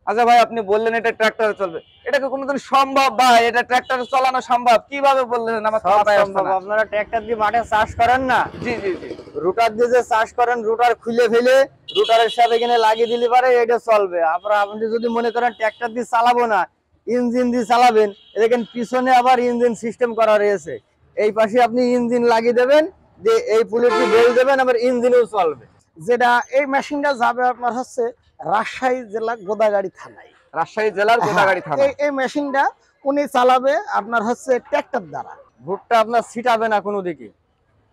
আচ্ছা ভাই, আপনি বললেন এটা ট্রাক্টরে চলবে, এটা কি কোনোদিন সম্ভব ভাই? এটা ট্রাক্টরে চালানো সম্ভব কিভাবে বললেন? আমার তো সব মাথায় আসছে সম্ভব। না। আপনারা ট্র্যাক্টর দিয়ে মাঠে চাষ করেন না, জি জি জি। রুটার দিয়ে যে চাষ করেন, রুটার খুলে ফেলে রুটারের সাথে এখানে লাগিয়ে দিলে পারে এটা চলবে। আবার আপনি যদি মনে করেন ট্র্যাক্টর দিয়ে চালাবো না, ইঞ্জিন দিয়ে চালাবেন, দেখেন পিছনে আবার ইঞ্জিন সিস্টেম করা রয়েছে। এই পাশে আপনি ইঞ্জিন লাগিয়ে দেবেন, যে এই পুলিশটি বেল দেবেন, আবার ইঞ্জিনও চলবে। যেটা এই মেশিনটা যাবে আপনার হচ্ছে রাজশাহী জেলা গোদাগাড়ি থানায়। রাজশাহী জেলার গোদাগাড়ি থানা। এই মেশিনটা উনি চালাবে আপনার হচ্ছে ট্র্যাক্টর দ্বারা। ভুট্টা আপনার ছিটাবে না কোনো দিকে।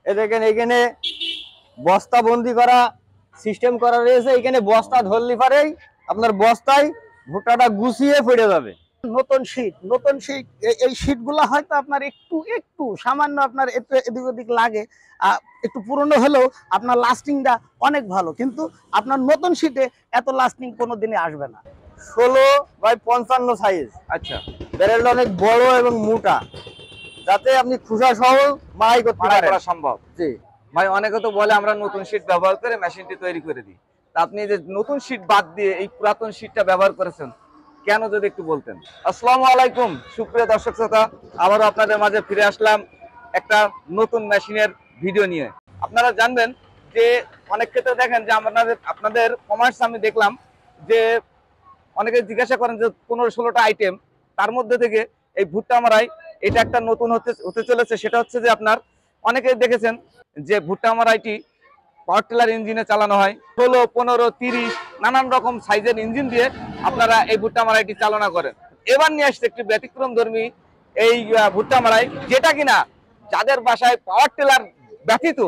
এ দেখেন এখানে বস্তা বন্দি করা সিস্টেম করা রয়েছে। এখানে বস্তা ধরলি পারেই আপনার বস্তায় ভুট্টাটা গুছিয়ে পড়ে যাবে। নতুন শীট এই শীটগুলো হয়তো আপনার একটু একটু সামান্য আপনার এদিক ওদিক লাগে, একটু পুরনো হলেও আপনার লাস্টিংটা অনেক ভালো, কিন্তু আপনার নতুন শীটে এত লাস্টিং কোনো দিনে আসবে না। 16x55 size. আচ্ছা, ব্যারেলটা অনেক বড় এবং মোটা, যাতে আপনি খোসা সহ মাড়াই করতে মাড়াই পারেন। করা সম্ভব। জি ভাই, অনেকে তো বলে আমরা নতুন শীট ব্যবহার করে মেশিনটি তৈরি করে দিই। তা আপনি যে নতুন শীট বাদ দিয়ে এই পুরাতন শীটটা ব্যবহার করেছেন কেন, যদি একটু বলতেন। আসসালামু আলাইকুম সুপ্রিয় দর্শক শ্রোতা, আবারও আপনাদের মাঝে ফিরে আসলাম একটা নতুন মেশিনের ভিডিও নিয়ে। আপনারা জানবেন যে অনেক ক্ষেত্রে দেখেন যে আপনাদের কমার্স আমি দেখলাম যে অনেকে জিজ্ঞাসা করেন যে 15-16টা আইটেম, তার মধ্যে থেকে এই ভুট্টা মারাই এটা একটা নতুন হতে চলেছে। সেটা হচ্ছে যে আপনার অনেকে দেখেছেন যে ভুট্টা মারাইটি পাওয়ার টিলার ইঞ্জিনে চালানো হয়, 16, 15, 30 নানান রকম সাইজের ইঞ্জিন দিয়ে আপনারা এই ভুট্টা মারাইটি চালনা করেন। এবার নিয়ে আসছে একটি ব্যতিক্রম ধর্মী এই ভুট্টা মারাই, যেটা কিনা যাদের বাসায় পাওয়ার টিলার ব্যতীত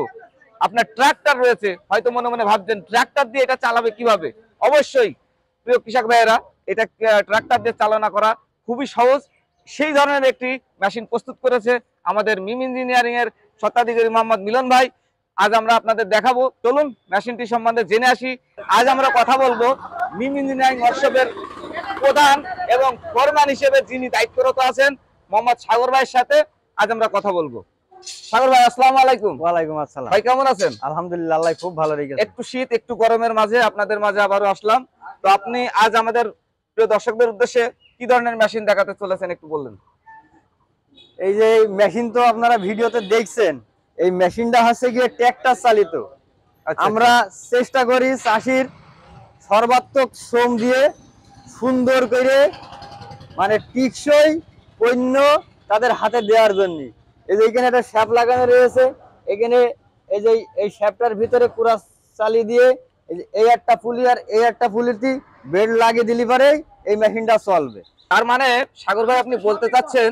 আপনার ট্রাক্টর রয়েছে, হয়তো মনে মনে ভাবছেন ট্রাক্টর দিয়ে এটা চালাবে কিভাবে। অবশ্যই প্রিয় কৃষক ভাইয়েরা, এটা ট্রাক্টর দিয়ে চালনা করা খুবই সহজ। সেই ধরনের একটি মেশিন প্রস্তুত করেছে আমাদের মিম ইঞ্জিনিয়ারিং এর স্বত্বাধিকারী মোহাম্মদ মিলন ভাই। আজ আমরা আপনাদের দেখাবো, চলুন মেশিনটি সম্বন্ধে জেনে আসি। আজ আমরা কথা বলবো মিম ইঞ্জিনিয়ারিং ওয়ার্কশপের প্রধান এবং ফোরম্যান হিসেবে যিনি দায়িত্বরত আছেন মোহাম্মদ সাগর ভাইয়ের সাথে আজ আমরা কথা বলবো। সাগর ভাই, আসসালামু আলাইকুম। ওয়ালাইকুম আসসালাম। ভাই কেমন আছেন? আলহামদুলিল্লাহ, আল্লাহ খুব ভালো রেখেছে। একটু শীত একটু গরমের মাঝে আপনাদের মাঝে আবারও আসলাম। তো আপনি আজ আমাদের প্রিয় দর্শকদের উদ্দেশ্যে কি ধরনের মেশিন দেখাতে চলেছেন একটু বললেন। এই যে মেশিন তো আপনারা ভিডিওতে দেখছেন, এই মেশিনটা হচ্ছে গিয়ে ট্র্যাক্টর চালিত। আচ্ছা, আমরা চেষ্টা করি চাষির সর্বাত্মক শ্রম দিয়ে সুন্দর করে, মানে টিকসই পণ্য তাদের হাতে দেওয়ার জন্য। এই যে এখানে একটা শ্যাপ লাগানো রয়েছে, এখানে এই যে এই শ্যাপটার ভিতরে পুরা চালিয়ে দিয়ে এই একটা পুলি আর এই একটা পুলিতে বেল্ট লাগিয়ে দিলে পরে এই মেশিনটা চলবে। তার মানে সাগর ভাই আপনি বলতে চাচ্ছেন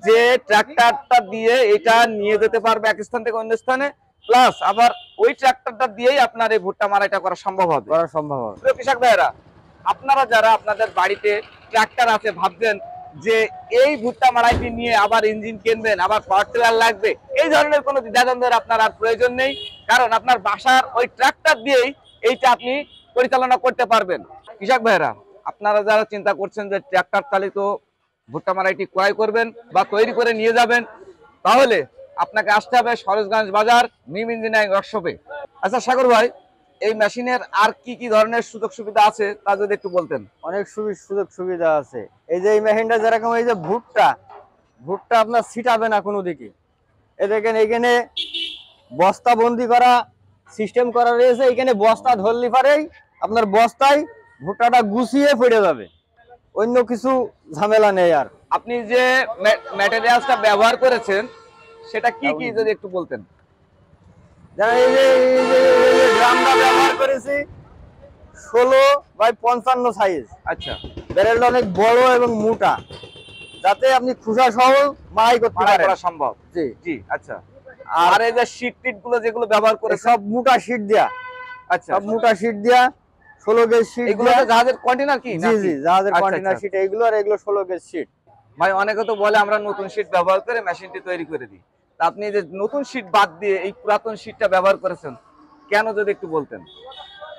যে ট্রাক্টরটা দিয়ে এটা নিয়ে যেতে পারবে এক স্থান থেকে অন্য স্থানে, প্লাস আবার ওই ট্রাক্টরটা দিয়েই আপনার এই ভুট্টা মারাইটা করা সম্ভব হবে। করা সম্ভব হবে। প্রিয় কৃষক ভাইয়েরা, আপনারা যারা আপনাদের বাড়িতে ট্রাক্টর আছে ভাবছেন যে এই ভুট্টা মারাইটি নিয়ে আবার ইঞ্জিন কিনবেন, আবার পাওয়ার টিলার লাগবে, এই ধরনের কোনো দ্বিধাদ্বন্দ্বের আপনার আর প্রয়োজন নেই। কারণ আপনার বাসার ওই ট্রাক্টর দিয়েই এইটা আপনি পরিচালনা করতে পারবেন। কৃষক ভাইয়েরা, আপনারা যারা চিন্তা করছেন যে ট্রাক্টর চালিত ভুট্টা মারাইটি ক্রয় করবেন বা তৈরি করে নিয়ে যাবেন, তাহলে আপনাকে আসতে হবে সরোজগঞ্জ বাজার মিম ইঞ্জিনিয়ারিং ওয়ার্কশপে। আচ্ছা সাগর ভাই, এই মেশিনের আর কি কি ধরনের সুযোগ সুবিধা আছে তা যদি একটু বলতেন। অনেক সুযোগ সুবিধা আছে। এই যে এই মেশিনটা যেরকম, এই যে ভুট্টা আপনার ছিটাবে না কোনো দিকে। এ দেখেন এখানে বস্তা বন্দি করা সিস্টেম করা রয়েছে। এখানে বস্তা ধরলি পারেই আপনার বস্তায় ভুট্টাটা গুছিয়ে পড়ে যাবে, অন্য কিছু ঝামেলা নেই আর। আপনি যে ম্যাটেরিয়ালসটা ব্যবহার করেছেন সেটা কি কি যদি একটু বলতেন। যারা এই যে ড্রামটা ব্যবহার করেছি 16x55 সাইজ। আচ্ছা, ব্যারেলটা অনেক বড় এবং মোটা, যাতে আপনি খোসা সহ মাড়াই করতে মাড়াই পারেন। করা সম্ভব। জি জি, আচ্ছা। আর এই যে শীট টিট গুলো যেগুলো ব্যবহার করে সব মোটা শীট দেয়া। আচ্ছা, সব মোটা শীট দেয়া, 16 গেজ শীট এগুলো দেয়া। তো জাহাজের কন্টেইনার কি? জি জি, জাহাজের আচ্ছা, কন্টেইনার আচ্ছা। শীট এগুলো, আর এগুলো 16 গেজ শীট। ভাই, অনেকে তো বলে আমরা নতুন শীট ব্যবহার করে মেশিনটি তৈরি করে দিই। তা আপনি যে নতুন শীট বাদ দিয়ে এই পুরাতন শীটটা ব্যবহার করেছেন কেন, যদি একটু বলতেন।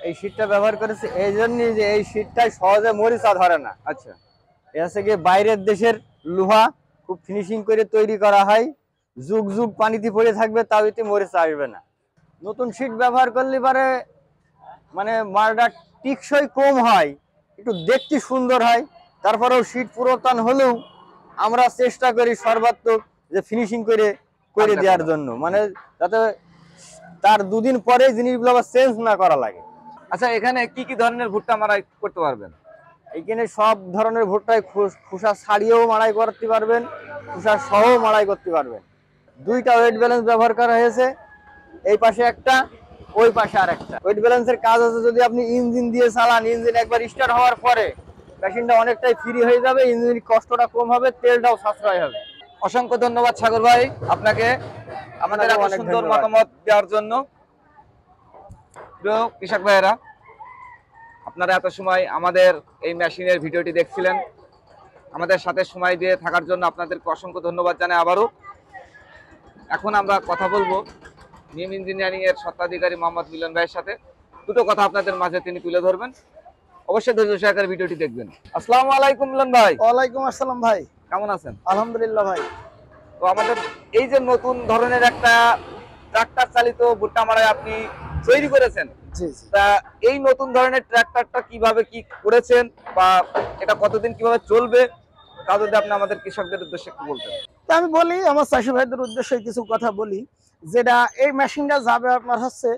এই শীটটা ব্যবহার করেছি এই জন্যই যে এই শীটটাই সহজে মরিচা ধরে না। আচ্ছা, এ আছে গিয়ে বাইরের দেশের লোহা, খুব ফিনিশিং করে তৈরি করা হয়। যুগ যুগ পানিতে পড়ে থাকবে, তাও এতে মরিচা আসবে না। নতুন শীট ব্যবহার করলে পারে মানে মালটা টিকসই কম হয়, একটু দেখতে সুন্দর হয়। তারপরেও শীত পুরাতন হলেও আমরা চেষ্টা করি সর্বাত্মক যে ফিনিশিং করে কাজটা দেওয়ার করা। জন্য, মানে যাতে তার দুদিন পরে জিনিসগুলো আবার চেঞ্জ না করা লাগে। আচ্ছা, এখানে কি কি ধরনের ভুট্টা মারাই করতে পারবেন? এইখানে সব ধরনের ভুট্টায় খোসা ছাড়িয়েও মাড়াই করতে পারবেন, খোসা সহ মাড়াই করতে পারবেন। দুইটা ওয়েট ব্যালেন্স ব্যবহার করা হয়েছে, এই পাশে একটা, ওই পাশে আর একটা। ওয়েট ব্যালেন্সের কাজ আছে যদি আপনি ইঞ্জিন দিয়ে চালান, ইঞ্জিন একবার স্টার্ট হওয়ার পরে মেশিনটা অনেকটাই ফ্রি হয়ে যাবে, ইঞ্জিন কষ্টটা কম হবে, তেলটাও সাশ্রয় হবে। অসংখ্য ধন্যবাদ সাগর ভাই আপনাকে আমাদের এত অনেক সুন্দর ধন্যবাদ। মতামত দেওয়ার জন্য। প্রিয় কৃষক ভাইয়েরা, আপনারা এত সময় আমাদের এই মেশিনের ভিডিওটি দেখছিলেন, আমাদের সাথে সময় দিয়ে থাকার জন্য আপনাদেরকে অসংখ্য ধন্যবাদ জানাই আবারও। এখন আমরা কথা বলবো নিম ইঞ্জিনিয়ারিং এর স্বত্বাধিকারী মোহাম্মদ মিলন ভাইয়ের সাথে। দুটো কথা আপনাদের মাঝে তিনি তুলে ধরবেন, অবশ্যই ধৈর্য সহকারে ভিডিওটি দেখবেন। আসসালামু আলাইকুম মিলন ভাই, ওয়ালাইকুম আসসালাম ভাই। কেমন আছেন? আলহামদুলিল্লাহ ভাই। তো আমাদের এই যে নতুন ধরনের একটা ট্রাক্টর চালিত ভুট্টা মারাই আপনি তৈরি করেছেন, জি জি। তা এই নতুন ধরনের ট্রাক্টরটা কিভাবে কি করেছেন বা এটা কতদিন কিভাবে চলবে, তা যদি আপনি আমাদের কৃষকদের উদ্দেশ্যে একটু বলতেন। তা আমি বলি আমার চাষি ভাইদের উদ্দেশ্যে কিছু কথা বলি, যেটা এই মেশিনটা যাবে আপনার হচ্ছে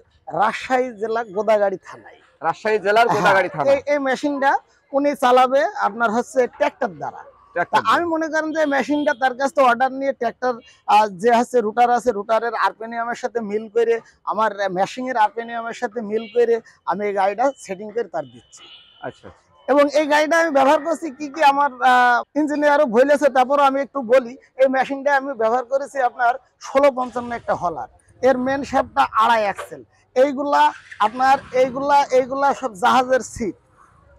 রাজশাহী জেলা গোদাগাড়ি থানায়। রাজশাহী জেলার গোদাগাড়ি থানা। এই মেশিনটা উনি চালাবে আপনার হচ্ছে ট্র্যাক্টর দ্বারা। তা ট্রাক্টর আমি মনে করেন যে মেশিনটা তার কাছ থেকে অর্ডার নিয়ে ট্র্যাক্টর যে হচ্ছে রুটার আছে, রুটারের আরপিএমের সাথে মিল করে, আমার মেশিনের আরপিএমের সাথে মিল করে আমি এই গাড়িটা সেটিং করে তার দিচ্ছি। আচ্ছা, এবং এই গাড়িটা আমি ব্যবহার করছি কি কি আমার ইঞ্জিনিয়ারও বলেছে, তারপরে আমি একটু বলি। এই মেশিনটা আমি ব্যবহার করেছি আপনার 1655 একটা হলার, এর মেন শ্যাফটটা 2.5 অ্যাক্সেল। এইগুলা আপনার এইগুলা সব জাহাজের সিট,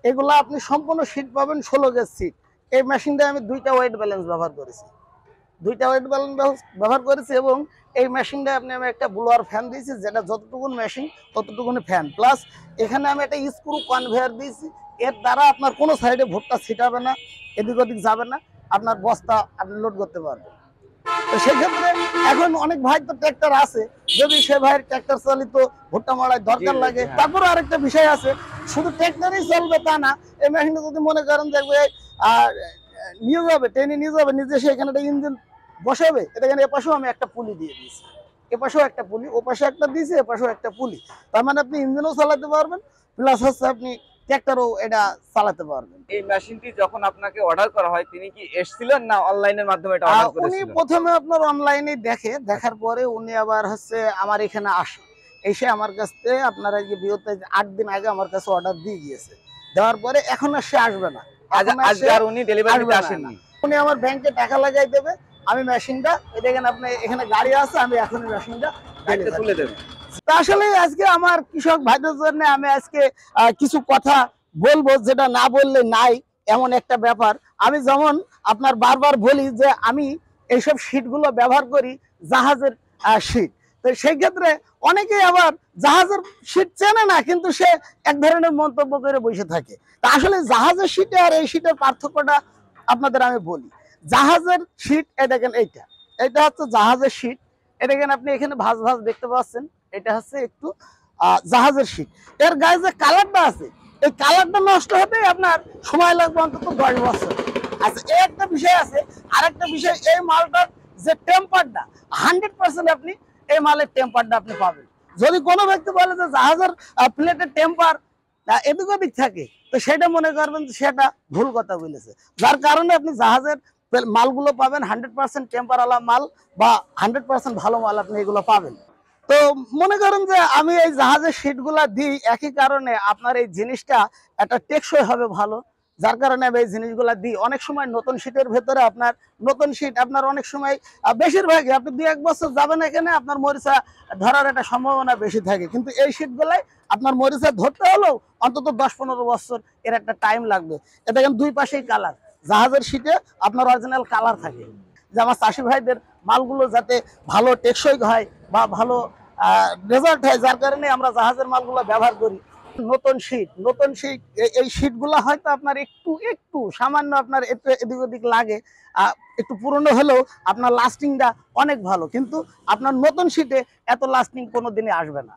এগুলা আপনি সম্পূর্ণ সিট পাবেন 16 গেজ সিট। এই মেশিনটা আমি দুইটা ওয়েট ব্যালেন্স ব্যবহার করেছি, ব্যবহার করেছি। এবং এই মেশিনটা আমি একটা ব্লোয়ার ফ্যান দিয়েছি, যেটা যতটুকুন মেশিন ততটুকুনি ফ্যান, প্লাস এখানে আমি একটা স্ক্রু কনভেয়ার দিয়েছি। এর দ্বারা আপনার কোনো সাইডে ভুট্টা ছিটাবে না, এদিক ওদিক যাবে না, আপনার বস্তা আপনি লোড করতে পারবেন। তো সেক্ষেত্রে এখন অনেক ভাই তো ট্র্যাক্টর আছে, যদি সে ভাইয়ের ট্র্যাক্টর চালিত ভুট্টা মারার দরকার জি, লাগে, হ্যাঁ। তারপরে আরেকটা বিষয় আছে, শুধু ট্র্যাক্টরই চলবে তা না। এই মেশিনটা যদি মনে করেন দেখবে নিয়ে যাবে, ট্রেনে নিয়ে যাবে, নিজে সে এখানে একটা ইঞ্জিন বসাবে, এটা এখানে এপাশেও আমি একটা পুলি দিয়ে দিয়েছি, এপাশেও একটা পুলি, ওপাশে একটা দিয়েছি, এপাশেও একটা পুলি। তার মানে আপনি ইঞ্জিনও চালাতে পারবেন, প্লাস হচ্ছে আপনি ট্র্যাক্টরও এটা চালাতে পারবেন। এই মেশিনটি যখন আপনাকে অর্ডার করা হয়, তিনি কি এসেছিলেন না অনলাইনের মাধ্যমে এটা অর্ডার উনি করেছিলেন? প্রথমে আপনার অনলাইনে দেখার পরে উনি আবার হচ্ছে আমার এখানে আসে, এসে আমার কাছ থেকে আপনার এই যে বিগত 8 দিন আগে আমার কাছে অর্ডার দিয়ে গিয়েছে। দেওয়ার পরে এখন আর সে আসবে না, এখন আর আজকে সে আর উনি ডেলিভারি আসবে দিতে না। আসেননি? উনি আমার ব্যাংকে টাকা লাগাই দেবে, আমি মেশিনটা দেখেন, আপনি এখানে গাড়ি আছে, আমি এখনই মেশিনটা গাড়িতে তুলে দেবেন। তা আসলে আজকে আমার কৃষক ভাইদের জন্য আমি আজকে কিছু কথা বলবো, যেটা না বললে নাই এমন একটা ব্যাপার। আমি যেমন আপনার বারবার বলি যে আমি এইসব শীটগুলো ব্যবহার করি জাহাজের শীট। তো সেই ক্ষেত্রে অনেকেই আবার জাহাজের শীট চেনে না, কিন্তু সে এক ধরনের মন্তব্য করে বসে থাকে। তা আসলে জাহাজের শীটে আর এই শীটের পার্থক্যটা আপনাদের আমি বলি। জাহাজের শীট এই দেখেন, এইটা হচ্ছে জাহাজের শীট। এটা দেখেন আপনি এখানে ভাঁজ ভাঁজ দেখতে পাচ্ছেন, এটা হচ্ছে একটু জাহাজের শীট। এর গায়ে যে কালারটা আছে, এই কালারটা নষ্ট হতে আপনার সময় লাগবে অন্তত 10 বছর। আচ্ছা, এই একটা বিষয় আছে। আরেকটা বিষয়, এই মালটার যে টেম্পারটা 100% আপনি এই মালের টেম্পারটা আপনি পাবেন। যদি কোনো ব্যক্তি বলে যে জাহাজের প্লেটের টেম্পার এদিক ওদিক থাকে, তো সেটা মনে করবেন সেটা ভুল কথা বলেছে। যার কারণে আপনি জাহাজের মালগুলো পাবেন 100% টেম্পারওয়ালা মাল বা 100% ভালো মাল আপনি এগুলো পাবেন। তো মনে করেন যে আমি এই জাহাজের শীটগুলা দিই একই কারণে, আপনার এই জিনিসটা একটা টেকসই হবে ভালো, যার কারণে আমি এই জিনিসগুলা দিই। অনেক সময় নতুন শীটের ভেতরে আপনার নতুন শীট আপনার অনেক সময় বেশিরভাগই আপনি 2-1 বছর যাবেন, এখানে আপনার মরিচা ধরার একটা সম্ভাবনা বেশি থাকে। কিন্তু এই শীটগুলাই আপনার মরিচা ধরতে হলেও অন্তত 10-15 বছর এর একটা টাইম লাগবে। এ দেখেন দুই পাশেই কালার, জাহাজের শীটে আপনার অরিজিনাল কালার থাকে। যে আমার চাষি ভাইদের মালগুলো যাতে ভালো টেকসই হয় বা ভালো রেজাল্ট হয়, যার কারণে আমরা জাহাজের মালগুলো ব্যবহার করি। নতুন শীট এই শীটগুলো হয়তো আপনার একটু সামান্য আপনার এদিক ওদিক লাগে, একটু পুরনো হলেও আপনার লাস্টিংটা অনেক ভালো, কিন্তু আপনার নতুন শীটে এত লাস্টিং কোনো দিনই আসবে না।